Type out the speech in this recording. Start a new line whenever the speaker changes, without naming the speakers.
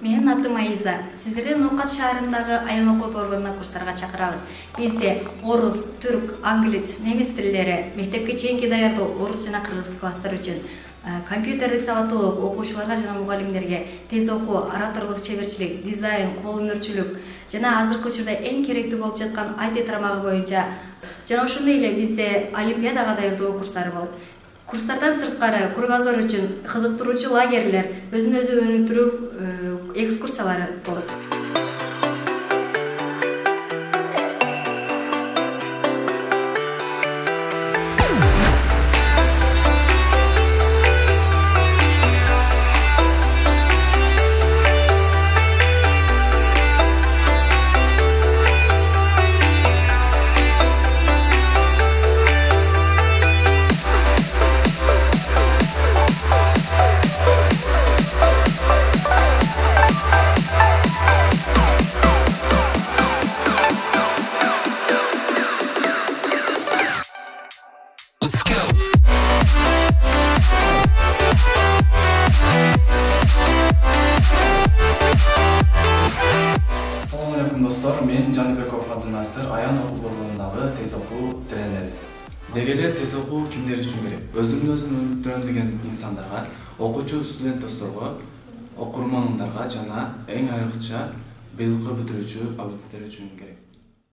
Менин атым Айза. Сиздерди Ноокат шаарындагы айыл окуу борборунда курстарга чакырабыз. Бизде орус, түрк, англис, немис тилдери, мектепке чейинки даярдоо орус жана кыргыз класстар үчүн компьютердик сабаттуулук окуучуларга жана мугалимдерге тез окуу, ораторлук чеберчилик, дизайн, кол өнөрчүлүк жана азыркы учурда эң керектүү болуп жаткан IT тармагы боюнча жана ошондой эле бизде олимпиадага даярдоо курстары болот. Курстардан сырткары кругозор үчүн кызыктыруучу лагерлер, өзүн өзү өнүктүрүү экскурсиялары болот.
Достор, мен Жаныбеков Абдунасыр, аян окуу борборундағы тез окуу тренери. Дегеле тез окуу кимдер үчүн керек? Өзүн өнүктүрөм деген инсандарға, окуучу студент досторго, окурмандарга жана эң айрыкча быйылкы бүтүрүүчү абитуриенттер үчүн керек.